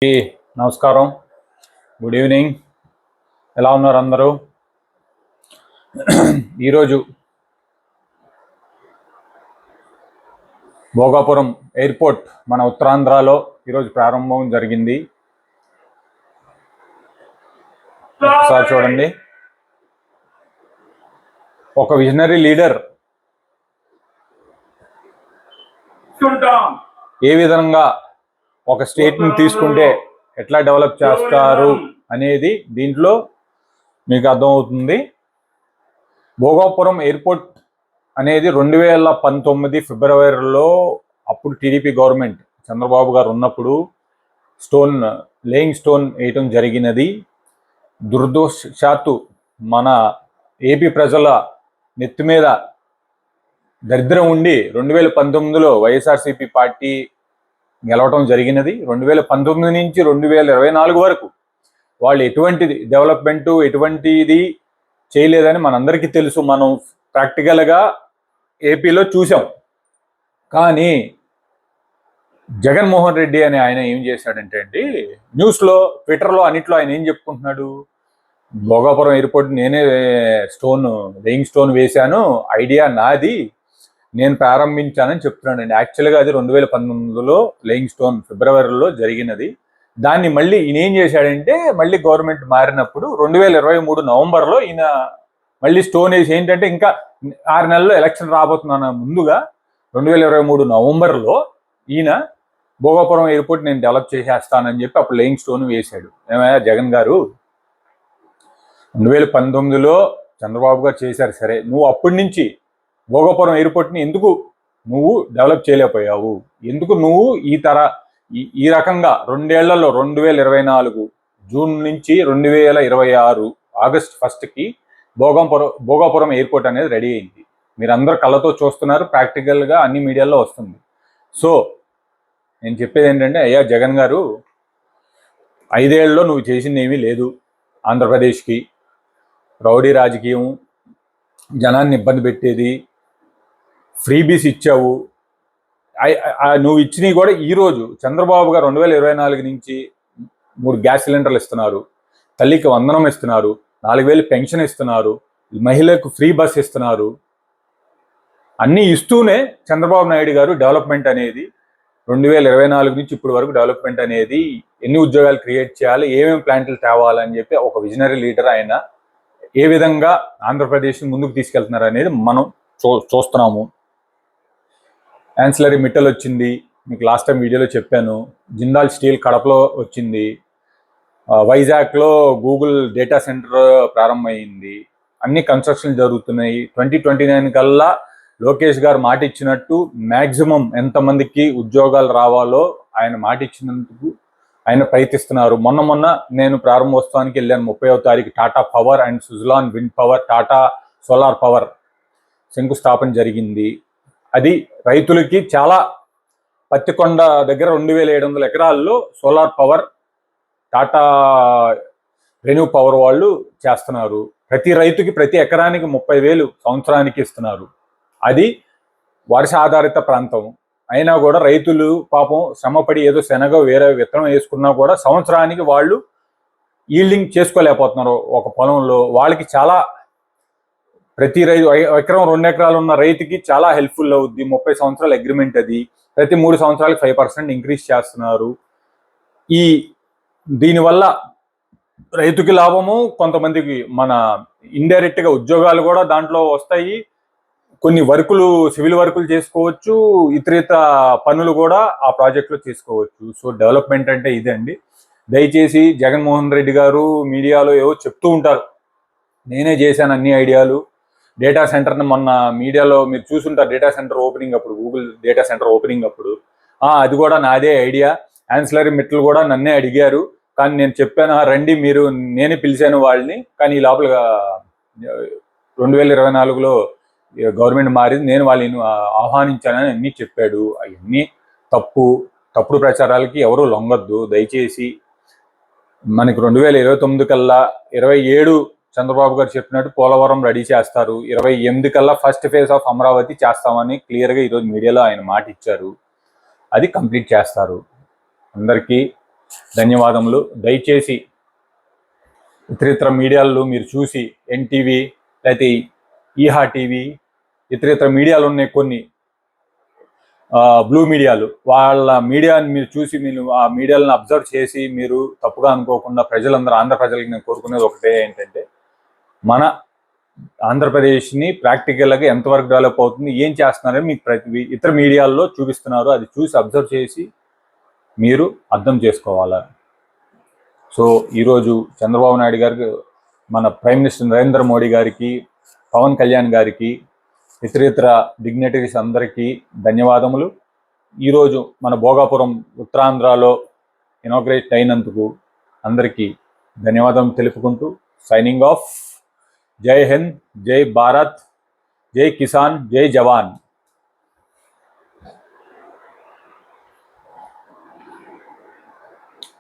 నమస్కారం, good evening. ఎలా ఉన్నారు అందరూ? ఈరోజు భోగాపురం ఎయిర్పోర్ట్ మన ఉత్తరాంధ్రలో ఈరోజు ప్రారంభం జరిగింది. ఒకసారి చూడండి, ఒక విజనరీ లీడర్ ఏ విధంగా ఒక స్టేట్ని తీసుకుంటే ఎట్లా డెవలప్ చేస్తారు అనేది దీంట్లో మీకు అర్థమవుతుంది. భోగాపురం ఎయిర్పోర్ట్ అనేది 2019 ఫిబ్రవరిలో అప్పుడు టీడీపీ గవర్నమెంట్ చంద్రబాబు గారు ఉన్నప్పుడు లేయింగ్ స్టోన్ వేయటం జరిగినది. దురదృష్టవశాత్తు మన ఏపీ ప్రజల నెత్తి మీద దరిద్రం ఉండి 2019లో వైఎస్ఆర్సీపీ పార్టీ గెలవటం జరిగినది. 2019 నుంచి 2024 వరకు వాళ్ళు ఎటువంటిది డెవలప్మెంటు ఎటువంటిది చేయలేదని మనందరికీ తెలుసు. మనం ప్రాక్టికల్గా ఏపీలో చూసాం. కానీ జగన్మోహన్ రెడ్డి అనే ఆయన ఏం చేశాడంటే అండి, న్యూస్లో, ట్విట్టర్లో అన్నిట్లో ఆయన ఏం చెప్పుకుంటున్నాడు, భోగాపురం ఎయిర్పోర్ట్ నేనే లేయింగ్ స్టోన్ వేశాను, ఐడియా నాది, నేను ప్రారంభించానని చెప్తున్నాడండి. యాక్చువల్గా అది 2019లో లేయింగ్ స్టోన్ ఫిబ్రవరిలో జరిగినది. దాన్ని మళ్ళీ ఈయన ఏం చేశాడంటే, మళ్ళీ గవర్నమెంట్ మారినప్పుడు 2023 నవంబర్లో ఈయన మళ్ళీ స్టోన్ వేసి, ఏంటంటే ఇంకా 6 నెలల్లో ఎలక్షన్ రాబోతున్నాను ముందుగా 2023 నవంబర్లో ఈయన భోగాపురం ఎయిర్పోర్ట్ నేను డెవలప్ చేసేస్తానని చెప్పి అప్పుడు లేయింగ్ స్టోన్ వేశాడు. ఏమయ్యా జగన్ గారు, 2019లో చంద్రబాబు గారు చేశారు సరే, నువ్వు అప్పటి నుంచి భోగాపురం ఎయిర్పోర్ట్ని ఎందుకు నువ్వు డెవలప్ చేయలేకపోయావు? ఎందుకు నువ్వు ఈ రకంగా 2 ఏళ్లలో 2024 జూన్ నుంచి 2026 ఆగస్ట్ 1కి భోగాపురం ఎయిర్పోర్ట్ అనేది రెడీ అయింది. మీరందరూ కళ్ళతో చూస్తున్నారు, ప్రాక్టికల్గా అన్ని మీడియాల్లో వస్తుంది. సో నేను చెప్పేది ఏంటంటే, అయ్యా జగన్ గారు, 5 ఏళ్లలో నువ్వు చేసింది ఏమీ లేదు. ఆంధ్రప్రదేశ్కి రౌడీ రాజకీయం, జనాన్ని ఇబ్బంది పెట్టేది, ఫ్రీబీస్ ఇచ్చావు. నువ్వు ఇచ్చినవి కూడా ఈరోజు చంద్రబాబు గారు 2024 నుంచి 3 గ్యాస్ సిలిండర్లు ఇస్తున్నారు, తల్లికి వందనం ఇస్తున్నారు, 4,000 పెన్షన్ ఇస్తున్నారు, మహిళలకు ఫ్రీ బస్ ఇస్తున్నారు. అన్నీ ఇస్తూనే చంద్రబాబు నాయుడు గారు డెవలప్మెంట్ అనేది 2024 నుంచి ఇప్పటి వరకు డెవలప్మెంట్ అనేది ఎన్ని ఉద్యోగాలు క్రియేట్ చేయాలి, ఏమేమి ప్లాంట్లు తేవాలని చెప్పి ఒక విజనరీ లీడర్ ఆయన ఏ విధంగా ఆంధ్రప్రదేశ్ని ముందుకు తీసుకెళ్తున్నారు అనేది మనం చూస్తున్నాము. యాన్సిలరీ మిట్టల్ వచ్చింది, మీకు లాస్ట్ టైం వీడియోలో చెప్పాను. జిందాల్ స్టీల్ కడపలో వచ్చింది. వైజాగ్లో గూగుల్ డేటా సెంటర్ ప్రారంభమైంది. అన్ని కన్స్ట్రక్షన్ జరుగుతున్నాయి. 2029 కల్లా లోకేష్ గారు మాట ఇచ్చినట్టు మ్యాక్సిమం ఎంతమందికి ఉద్యోగాలు రావాలో ఆయన మాట ఇచ్చినందుకు ఆయన ప్రయత్నిస్తున్నారు. మొన్న నేను ప్రారంభోత్సవానికి వెళ్ళాను. 30వ తారీఖు Tata power and Suzlon wind power, Tata solar power శంకుస్థాపన జరిగింది. అది రైతులకి చాలా, పత్తికొండ దగ్గర 2,700 ఎకరాల్లో solar power Tata renew power వాళ్ళు చేస్తున్నారు. ప్రతి రైతుకి ప్రతి ఎకరానికి 30,000 సంవత్సరానికి ఇస్తున్నారు. అది వర్ష ఆధారిత ప్రాంతం అయినా కూడా రైతులు పాపం శ్రమపడి ఏదో శనగ వేరే విత్తనం వేసుకున్నా కూడా సంవత్సరానికి వాళ్ళు ఈల్డింగ్ చేసుకోలేకపోతున్నారు. ఒక పొలంలో వాళ్ళకి చాలా, ప్రతి రైతు ఎకరం 2 ఎకరాలు ఉన్న రైతుకి చాలా హెల్ప్ఫుల్ అవుద్ది. 30 సంవత్సరాల అగ్రిమెంట్ అది. ప్రతి 3 సంవత్సరాలకు 5% ఇంక్రీజ్ చేస్తున్నారు. దీనివల్ల రైతుకి లాభము, కొంతమందికి మన ఇండైరెక్ట్గా ఉద్యోగాలు కూడా దాంట్లో వస్తాయి. కొన్ని వర్కులు, సివిల్ వర్కులు చేసుకోవచ్చు, ఇతరిత పనులు కూడా ఆ ప్రాజెక్టులో చేసుకోవచ్చు. సో డెవలప్మెంట్ అంటే ఇదండి. దయచేసి జగన్మోహన్ రెడ్డి గారు మీడియాలో ఏవో చెప్తూ ఉంటారు, నేనే చేశాను అన్ని ఐడియాలు. డేటా సెంటర్ని మొన్న మీడియాలో మీరు చూసుంటారు, డేటా సెంటర్ ఓపెనింగ్ అప్పుడు, గూగుల్ డేటా సెంటర్ ఓపెనింగ్ అప్పుడు, అది కూడా నాదే ఐడియా. యాన్సిలరీ మిట్టలు కూడా నన్నే అడిగారు, కానీ నేను చెప్పాను రండి మీరు, నేనే పిలిచాను వాళ్ళని. కానీ ఈ లోపల 2024లో గవర్నమెంట్ మారింది, నేను వాళ్ళని ఆహ్వానించానని అన్నీ చెప్పాడు. అవన్నీ తప్పుడు ప్రచారాలకి ఎవరూ లొంగొద్దు దయచేసి. మనకి 2029 కల్లా 27 చంద్రబాబు గారు చెప్పినట్టు పోలవరం రెడీ చేస్తారు, 28 కల్లా ఫస్ట్ ఫేజ్ ఆఫ్ అమరావతి చేస్తామని క్లియర్గా ఈరోజు మీడియాలో ఆయన మాట ఇచ్చారు. అది కంప్లీట్ చేస్తారు. అందరికీ ధన్యవాదములు. దయచేసి ఇతరితర మీడియాలు మీరు చూసి ఎన్టీవీ లేకపోతే ఈహా టీవీ ఇతరితర మీడియాలు ఉన్నాయి కొన్ని బ్లూ మీడియాలు, వాళ్ళ మీడియాని మీరు చూసి మీరు ఆ మీడియాలను అబ్జర్వ్ చేసి మీరు తప్పుగా అనుకోకుండా ప్రజలందరూ, ఆంధ్ర ప్రజలకి నేను కోరుకునేది ఒకటే ఏంటంటే, మన ఆంధ్రప్రదేశ్ని ప్రాక్టికల్గా ఎంతవరకు డెవలప్ అవుతుంది, ఏం చేస్తున్నారని మీకు ప్రతి ఇతర మీడియాల్లో చూపిస్తున్నారు. అది చూసి అబ్జర్వ్ చేసి మీరు అర్థం చేసుకోవాలి. సో ఈరోజు చంద్రబాబు నాయుడు గారికి, మన ప్రైమ్ మినిస్టర్ నరేంద్ర మోడీ గారికి, పవన్ కళ్యాణ్ గారికి, ఇతర డిగ్నిటరీస్ అందరికీ ధన్యవాదములు. ఈరోజు మన భోగాపురం ఉత్తరాంధ్రలో ఇనాగ్రేట్ అయినందుకు అందరికీ ధన్యవాదం తెలుపుకుంటూ సైనింగ్ ఆఫ్. జై హింద్, జై భారత్, జై కిసాన్, జై జవాన్.